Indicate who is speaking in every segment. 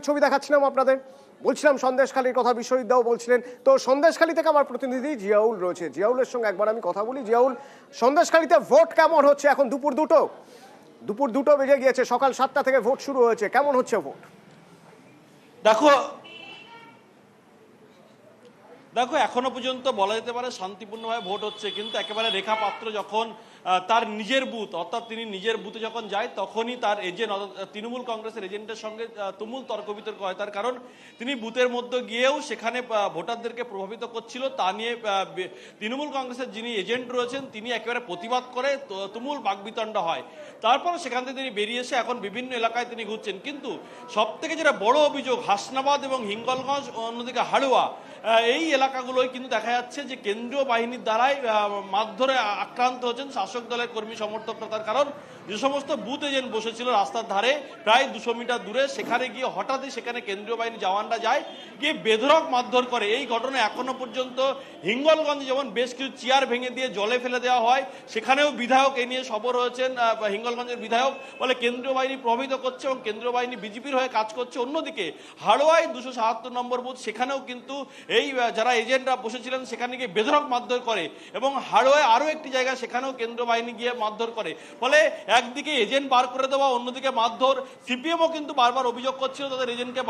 Speaker 1: সন্দেশখালীর ছবি দেখাচ্ছিলাম আপনাদের, বলছিলাম সন্দেশখালীর কথা, বিশ্ববিদ্যাও বলছিলেন। তো সন্দেশখালী থেকে আমার প্রতিনিধি জিয়াউল রয়েছে, জিয়াউলের সঙ্গে একবার আমি কথা বলি। জিয়াউল, সন্দেশখালীতে ভোট কেমন হচ্ছে? এখন দুপুর দুটো বেজে গিয়েছে, সকাল 7টা থেকে ভোট শুরু হয়েছে, কেমন হচ্ছে ভোট?
Speaker 2: দেখো এখনো পর্যন্ত বলা যেতে পারে শান্তিপূর্ণভাবে ভোট হচ্ছে, কিন্তু একেবারে রেখা পাত্র যখন তার নিজের বুথ অর্থাৎ তিনি নিজের বুথে যখন যায় তখনই তার এজেন্ট তৃণমূল কংগ্রেসের এজেন্টের সঙ্গে তুমুল তর্ক বিতর্ক হয়। তার কারণ তিনি বুথের মধ্যে গিয়েও সেখানে ভোটারদেরকে প্রভাবিত করছিল, তা নিয়ে তৃণমূল কংগ্রেসের যিনি এজেন্ট রয়েছেন তিনি একেবারে প্রতিবাদ করে তুমুল বাকবিতণ্ডা হয়। তারপর সেখান থেকে তিনি বেরিয়ে এসে এখন বিভিন্ন এলাকায় তিনি ঘুরছেন। কিন্তু সব থেকে যেটা বড় অভিযোগ, হাসনাবাদ এবং হিঙ্গলগঞ্জ, অন্যদিকে হাড়ুয়া, এই এলাকাগুলোই কিন্তু দেখা যাচ্ছে যে কেন্দ্রীয় বাহিনীর দ্বারাই মারধরে আক্রান্ত হচ্ছেন শাসক দলের কর্মী সমর্থকরা। তার কারণ যে সমস্ত বুথ এজেন্ট বসেছিল রাস্তার ধারে প্রায় 200 মিটার দূরে, সেখানে গিয়ে হঠাৎই সেখানে কেন্দ্রীয় বাহিনী জওয়ানরা যায়, গিয়ে বেধড়ক মারধর করে। এই ঘটনা এখনো পর্যন্ত হিঙ্গলগঞ্জে যেমন বেশ কিছু চেয়ার ভেঙে দিয়ে জলে ফেলে দেওয়া হয়, সেখানেও বিধায়ক এ নিয়ে সবর হয়েছেন। হিঙ্গলগঞ্জের বিধায়ক বলে কেন্দ্রীয় বাহিনী প্রভাবিত করছে এবং কেন্দ্রীয় বাহিনী বিজেপির হয়ে কাজ করছে। অন্যদিকে হাড়োয়ায় 277 নম্বর বুথ, সেখানেও কিন্তু এই যারা এজেন্টরা বসেছিলেন সেখানে গিয়ে বেধড়ক মারধর করে এবং হাড়োয়ায় আরও একটি জায়গা সেখানেও কেন্দ্রীয় বাহিনী গিয়ে মারধর করে। ফলে একদিকে এজেন্ট বার করে দেওয়া, অন্যদিকে মারধর। সিপিএমও কিন্তু বারবার অভিযোগ করছিল তাদের এজেন্টকে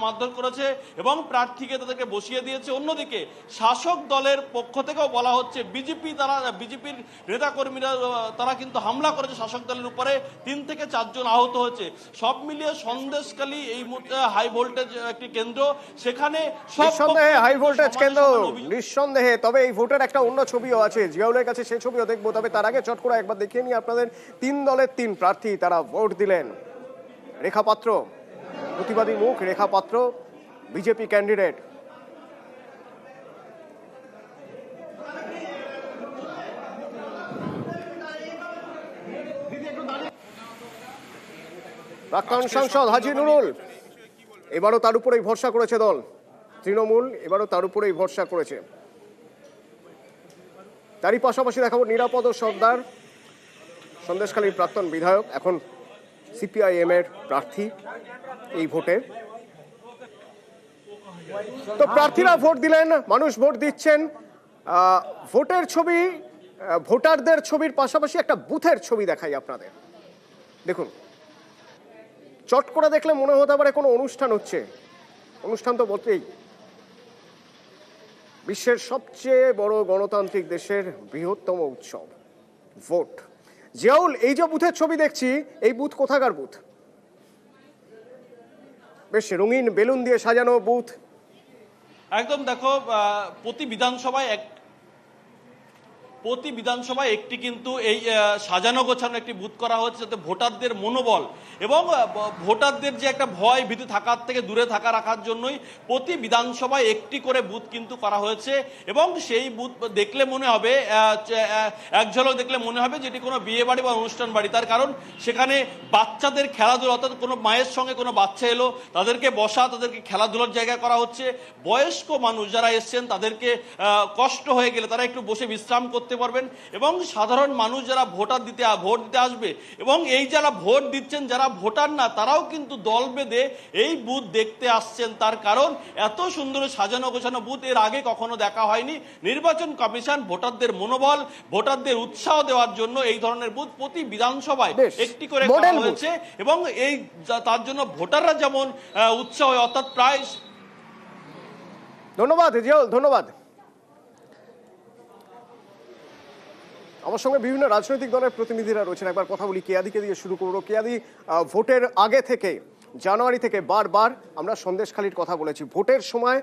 Speaker 2: মারধর করেছে এবং প্রার্থীকে তাদেরকে বসিয়ে দিয়েছে। অন্যদিকে শাসক দলের পক্ষ থেকেও বলা হচ্ছে বিজেপির নেতাকর্মীরা তারা কিন্তু হামলা করেছে শাসক দলের উপরে, 3 থেকে 4 জন আহত হয়েছে। সব মিলিয়ে সন্দেশখালী এই মুহূর্তে হাই ভোল্টেজ একটি কেন্দ্র, সেখানে
Speaker 1: হাই ভোল্টেজ কেন্দ্র নিঃসন্দেহে। তবে এই ভোটের একটা অন্য ছবিও আছে, জিয়াউলের কাছে সেই ছবিও দেখবো। তবে তার আগে চট করে একবার দেখিয়ে নিই আপনাদের, 3 দলের 3 প্রার্থী তারা ভোট দিলেন। রেখা পাত্র প্রতিবাদী মুখ, রেখা পাত্র বিজেপি ক্যান্ডিডেট। প্রাক্তন সাংসদ হাজী নুরুল, এবারও তার উপরেই ভরসা করেছে দল তৃণমূল, এবারও তার উপরেই ভরসা করেছে। তারই পাশাপাশি দেখাবো নিরাপদ সর্দার, সন্দেশখালীর প্রাক্তন বিধায়ক, এখন সিপিআইএম এর প্রার্থী এই ভোটে। তো প্রার্থীরা ভোট দিলেন, মানুষ ভোট দিচ্ছেন। ভোটের ছবি, ভোটারদের ছবির পাশাপাশি একটা বুথের ছবি দেখাই আপনাদের। দেখুন, চট করে দেখলে মনে হতে পারে কোনো অনুষ্ঠান হচ্ছে, অনুষ্ঠান তো বটেই। বিশ্বের সবচেয়ে বড় গণতান্ত্রিক দেশের বৃহত্তম উৎসব ভোট। জিয়াউল, এই যে বুথের ছবি দেখছি, এই বুথ কোথাকার বুথ? বেশ রঙিন বেলুন দিয়ে সাজানো বুথ।
Speaker 2: একদম, দেখো প্রতি বিধানসভায় একটি কিন্তু এই সাজানো গোছানো একটি বুথ করা হচ্ছে, যাতে ভোটারদের মনোবল এবং ভোটারদের যে একটা ভয় ভীতি থাকার থেকে দূরে রাখার জন্যই প্রতি বিধানসভায় একটি করে বুথ কিন্তু করা হয়েছে। এবং সেই বুথ দেখলে মনে হবে, এক ঝলক দেখলে মনে হবে যেটি কোনো বিয়ে বাড়ি বা অনুষ্ঠান বাড়ি। তার কারণ সেখানে বাচ্চাদের খেলাধুলা, অর্থাৎ কোনো মায়ের সঙ্গে কোনো বাচ্চা এলো, তাদেরকে বসা, তাদেরকে খেলাধুলার জায়গা করা হচ্ছে। বয়স্ক মানুষ যারা এসছেন তাদেরকে কষ্ট হয়ে গেলে তারা একটু বসে বিশ্রাম করতে পারবেন। এবং সাধারণ মানুষ যারা ভোট দিতে আসবে এবং এই যারা ভোট দিচ্ছেন, যারা ভোটার না, তারাও কিন্তু দল বেঁধে এই বুথ দেখতে আসছেন। তার কারণ এত সুন্দর সাজানো গোছানো বুথ এর আগে কখনো দেখা হয়নি। নির্বাচন কমিশন ভোটারদের মনোবল, ভোটারদের উৎসাহ দেওয়ার জন্য এই ধরনের বুথ প্রতি বিধানসভায় একটি করে করা হয়েছে এবং এই তার জন্য ভোটাররা যেমন উৎসাহ, অর্থাৎ প্রায়।
Speaker 1: ধন্যবাদ জিয়াউল, ধন্যবাদ। আমার সঙ্গে বিভিন্ন রাজনৈতিক দলের প্রতিনিধিরা রয়েছেন, একবার কথা বলি। কেয়াদিকে দিয়ে শুরু করবো। কেয়াদি, ভোটের আগে থেকে, জানুয়ারি থেকে বারবার আমরা সন্দেশখালীর কথা বলেছি। ভোটের সময়,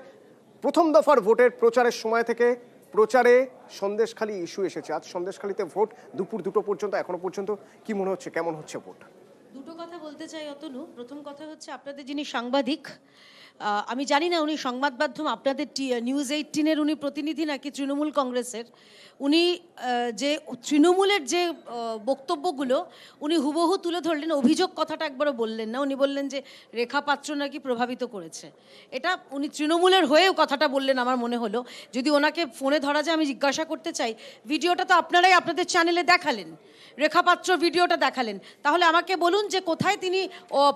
Speaker 1: প্রথম দফার ভোটের প্রচারের সময় থেকে প্রচারে সন্দেশখালী ইস্যু এসেছে। আজ সন্দেশখালীতে ভোট দুপুর 2টো পর্যন্ত, এখনো পর্যন্ত কি মনে হচ্ছে, কেমন হচ্ছে ভোট?
Speaker 3: দুটো কথা বলতে চাই অতনু। প্রথম কথা হচ্ছে, আপনাদের যিনি সাংবাদিক, আমি জানি না উনি সংবাদ মাধ্যম আপনাদের নিউজ 18-এর উনি প্রতিনিধি নাকি তৃণমূল কংগ্রেসের। উনি যে তৃণমূলের যে বক্তব্যগুলো উনি হুবহু তুলে ধরলেন, অভিযোগ কথাটা একবারও বললেন না। উনি বললেন যে রেখা পাত্র নাকি প্রভাবিত করেছে। এটা উনি তৃণমূলের হয়েও কথাটা বললেন আমার মনে হলো। যদি ওনাকে ফোনে ধরা যায়, আমি জিজ্ঞাসা করতে চাই, ভিডিওটা তো আপনারাই আপনাদের চ্যানেলে দেখালেন, রেখা পাত্র ভিডিওটা দেখালেন, তাহলে আমাকে বলুন যে কোথায় তিনি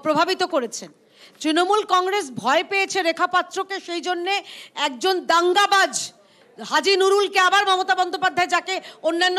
Speaker 3: প্রভাবিত করেছেন। তৃণমূল কংগ্রেস ভয় পেয়েছে রেখা পাত্রকে, সেই জন্যে একজন দাঙ্গাবাজ হাজি নুরুলকে আবার মমতা বন্দ্যোপাধ্যায়, যাকে অন্যান্য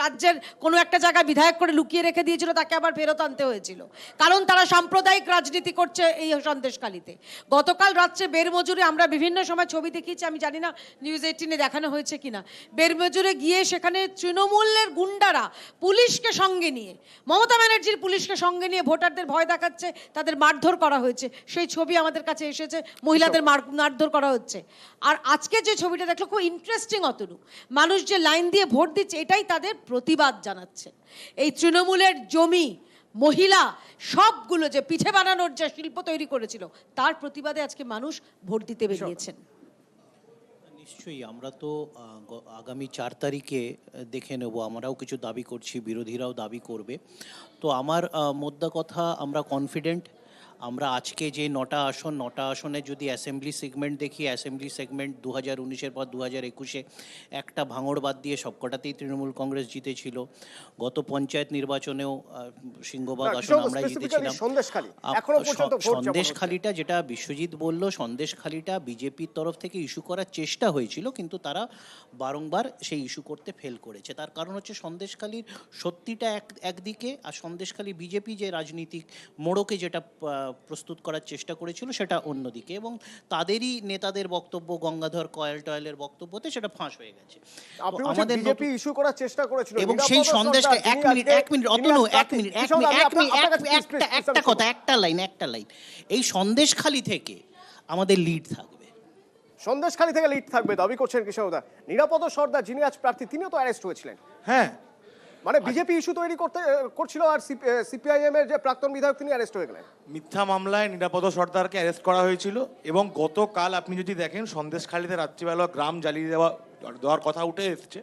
Speaker 3: রাজ্যের কোনো একটা জায়গায় বিধায়ক করে লুকিয়ে রেখে দিয়েছিল, তাকে আবার ফেরত আনতে হয়েছিল, কারণ তারা সাম্প্রদায়িক রাজনীতি করছে এই সন্দেশখালিতে। গতকাল রাত্রে বেরমজুরে আমরা বিভিন্ন সময় ছবি দেখিয়েছি, আমি জানি না নিউজ 18-এ দেখানো হয়েছে কিনা, বেরমজুরে গিয়ে সেখানে তৃণমূলের গুন্ডারা পুলিশকে সঙ্গে নিয়ে, মমতা ব্যানার্জির পুলিশকে সঙ্গে নিয়ে ভোটারদের ভয় দেখাচ্ছে, তাদের মারধর করা হয়েছে। সেই ছবি আমাদের কাছে এসেছে, মহিলাদের মারধর করা হচ্ছে। আর আজকে যে ছবিটা দেখলো খুব ইন্টারেস্টিং অতনু, মানুষ যে লাইন দিয়ে ভোট দিচ্ছে এটাই তাদের প্রতিবাদ জানাচ্ছে। এই তৃণমূলের জমি, মহিলা, সবগুলো যে পিঠে বানানোর যে শিল্প তৈরি করেছিল, তার প্রতিবাদে আজকে মানুষ ভোট দিতে বেরিয়েছেন।
Speaker 4: নিশ্চয়ই আমরা তো আগামী 4 তারিখে দেখে নেব, আমরাও কিছু দাবি করছি, বিরোধীরাও দাবি করবে। তো আমার মোদ্দা কথা, আমরা কনফিডেন্ট। আমরা আজকে যে 9টা আসনে যদি অ্যাসেম্বলি সেগমেন্ট দেখি, অ্যাসেম্বলি সেগমেন্ট 2019-এর পর 2021-এ একটা ভাঙড় বাদ দিয়ে সবকটাতেই তৃণমূল কংগ্রেস জিতেছিল। গত পঞ্চায়েত নির্বাচনেও সিংহবাগ আসন আমরা জিতেছিলাম। সন্দেশখালিটা, যেটা বিশ্বজিৎ বলল, সন্দেশখালিটা বিজেপির তরফ থেকে ইস্যু করার চেষ্টা হয়েছিল, কিন্তু তারা বারংবার সেই ইস্যু করতে ফেল করেছে। তার কারণ হচ্ছে সন্দেশখালির সত্যিটা একদিকে, আর সন্দেশখালি বিজেপি যে রাজনীতিক মোড়কে যেটা প্রস্তুত করার চেষ্টা করেছিল সেটা অন্যদিকে, এবং তাদেরই নেতাদের বক্তব্য, গঙ্গাধর কয়েলের বক্তব্যতে সেটা ফাঁস হয়ে গেছে।
Speaker 1: আমাদের বিজেপি ইস্যু করার চেষ্টা করেছিল,
Speaker 4: এবং সেই সন্দেশ, এক মিনিট অতনু, একটা লাইন, এই সন্দেশখালি থেকে আমাদের লিড থাকবে,
Speaker 1: সন্দেশখালি থেকে লিড থাকবে দাবি করছেন কৃষ্ণদা। নিরাপদ সর্দার যিনি আজ প্রার্থী, তিনিও তো অ্যারেস্ট হয়েছিলেন।
Speaker 5: হ্যাঁ,
Speaker 1: মানে বিজেপি ইস্যু তৈরি করছিল, আর সিপিআইএম এর যে প্রাক্তন বিধায়ক তিনি অ্যারেস্ট হয়ে গেলেন।
Speaker 5: মিথ্যা মামলায় নিরাপদ সর্দারকে অ্যারেস্ট করা হয়েছিল, এবং গতকাল আপনি যদি দেখেন সন্দেশখালিতে রাত্রিবেলা গ্রাম জ্বালিয়ে দেওয়ার কথা উঠে এসছে।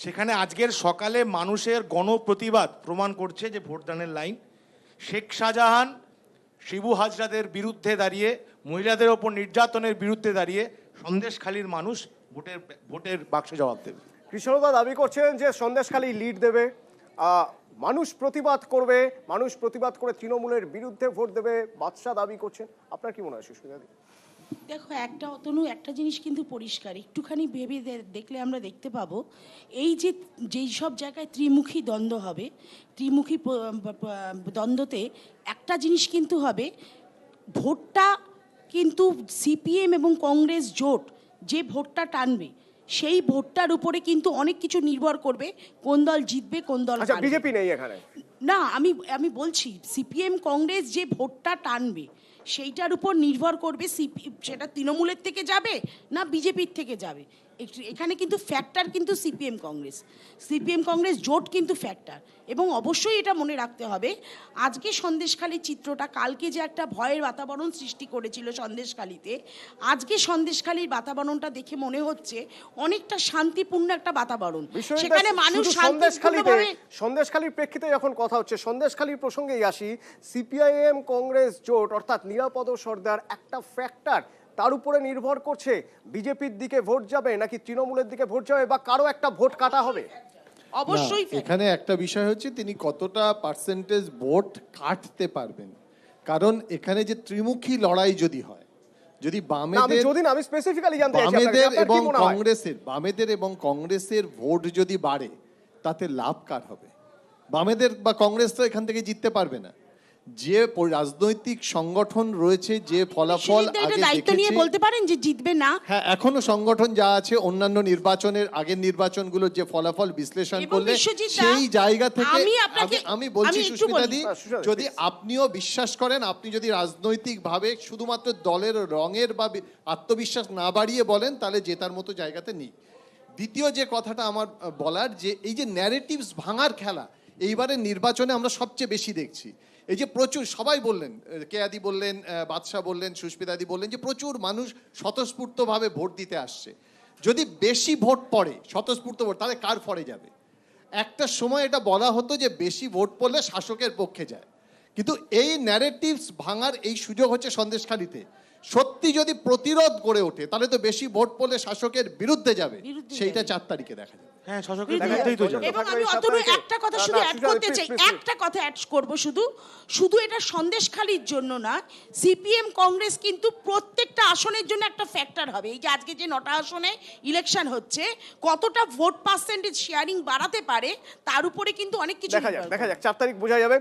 Speaker 5: সেখানে আজকের সকালে মানুষের গণপ্রতিবাদ প্রমাণ করছে যে ভোটদানের লাইন। শেখ শাহজাহান, শিবু হাজরাদের বিরুদ্ধে দাঁড়িয়ে, মহিলাদের ওপর নির্যাতনের বিরুদ্ধে দাঁড়িয়ে সন্দেশখালির মানুষ ভোটের বাক্সে জবাব দেবে।
Speaker 1: কৃষ্ণদা দাবি করছেন যে সন্দেশখালি লিড দেবে, মানুষ প্রতিবাদ করবে, মানুষ প্রতিবাদ করে তৃণমূলের বিরুদ্ধে ভোট দেবে, বাদশাহ দাবি করছেন। আপনার কি মনে হয় সুস্মিতা?
Speaker 6: দেখো, একটা জিনিস কিন্তু পরিষ্কার, একটুখানি ভেবে দেখলে আমরা দেখতে পাবো, এই যে যেই সব জায়গায় ত্রিমুখী দ্বন্দ্ব হবে, ত্রিমুখী দ্বন্দ্বতে একটা জিনিস কিন্তু হবে, ভোটটা কিন্তু সিপিএম এবং কংগ্রেস জোট যে ভোটটা টানবে, সেই ভোটটার উপরে কিন্তু অনেক কিছু নির্ভর করবে, কোন দল জিতবে, কোন দল হারবে।
Speaker 1: বিজেপি নেই এখানে
Speaker 6: না, আমি বলছি সিপিএম কংগ্রেস যে ভোটটা টানবে সেইটার উপর নির্ভর করবে সেটা তৃণমূলের থেকে যাবে না বিজেপির থেকে যাবে। এখানে কিন্তু ফ্যাক্টর কিন্তু সিপিএম কংগ্রেস জোট কিন্তু ফ্যাক্টর। এবং অবশ্যই এটা মনে রাখতে হবে, আজকে সন্দেশখালির চিত্রটা কালকে যে একটা ভয়ের বাতাবরণ সৃষ্টি করেছিল সন্দেশখালিতে, আজকে সন্দেশখালির বাতাবরণটা দেখে মনে হচ্ছে অনেকটা শান্তিপূর্ণ একটা বাতাবরণ। সেখানে মানুষ
Speaker 1: সন্দেশখালির প্রেক্ষিতে যখন কথা হচ্ছে, সন্দেশখালির প্রসঙ্গেই আসি, সিপিআইএম কংগ্রেস জোট অর্থাৎ নিরাপদ সর্দার একটা ফ্যাক্টর, তার উপরে নির্ভর করছে বিজেপির দিকে ভোট যাবে নাকি তৃণমূলের দিকে ভোট যাবে, বা কারো একটা ভোট কাটা হবে।
Speaker 6: অবশ্যই
Speaker 7: এখানে একটা বিষয় হচ্ছে তিনি কতটা পার্সেন্টেজ ভোট কাটতে পারবেন, কারণ এখানে যে ত্রিমুখী লড়াই যদি হয়, যদি বামেদের এবং কংগ্রেসের ভোট যদি বাড়ে, তাতে লাভ কার হবে? বামেদের বা কংগ্রেস তো এখান থেকে জিততে পারবে না। যে রাজনৈতিক সংগঠন রয়েছে, যে ফলাফল
Speaker 6: দায়িত্ব নিয়ে বলতে পারেন যে জিতবে না।
Speaker 7: হ্যাঁ, এখনো সংগঠন যা আছে, অন্যান্য নির্বাচনের আগের নির্বাচনগুলো যে ফলাফল বিশ্লেষণ করলে সেই জায়গা থেকে আমি বলছি সুস্মিতাদি, যদি আপনিও বিশ্বাস করেন, আপনি যদি রাজনৈতিকভাবে শুধুমাত্র দলের রঙের বা আত্মবিশ্বাস না বাড়িয়ে বলেন, তাহলে জেতার মতো জায়গাতে নেই। দ্বিতীয় যে কথাটা আমার বলার, যে এই যে ন্যারেটিভস ভাঙার খেলা এইবারের নির্বাচনে আমরা সবচেয়ে বেশি দেখছি। এই যে প্রচুর, সবাই বললেন, কেয়াদি বললেন, বাদশাহ বললেন, সুস্মিতাদি বললেন, যে প্রচুর মানুষ স্বতঃস্ফূর্তভাবে ভোট দিতে আসছে। যদি বেশি ভোট পড়ে, স্বতঃস্ফূর্ত ভোট, তাহলে কার ফরে যাবে? একটা সময় এটা বলা হতো যে বেশি ভোট পড়লে শাসকের পক্ষে যায়, কিন্তু এই ন্যারেটিভস ভাঙার এই সুযোগ হচ্ছে সন্দেশখালিতে। সত্যি যদি প্রতিরোধ গড়ে ওঠে তাহলে তো বেশি ভোট পড়লে শাসকের বিরুদ্ধে যাবে, সেইটা 4 তারিখে দেখা যাবে।
Speaker 5: হ্যাঁ, শাসকের বিরুদ্ধেই তো যাবে।
Speaker 6: এবং আমি অতনু একটা কথা শুধু অ্যাড করতে চাই, একটা কথা অ্যাড করব শুধু এটা সন্দেশখালির জন্য না, সিপিএম কংগ্রেস কিন্তু প্রত্যেকটা আসনের জন্য একটা ফ্যাক্টর হবে। এই যে আজকে যে 9টা আসনে ইলেকশন হচ্ছে, কতটা ভোট পার্সেন্টেজ শেয়ারিং বাড়াতে পারে তার উপরে কিন্তু অনেক কিছু
Speaker 1: দেখা যাক 4 তারিখ বোঝা যাবে।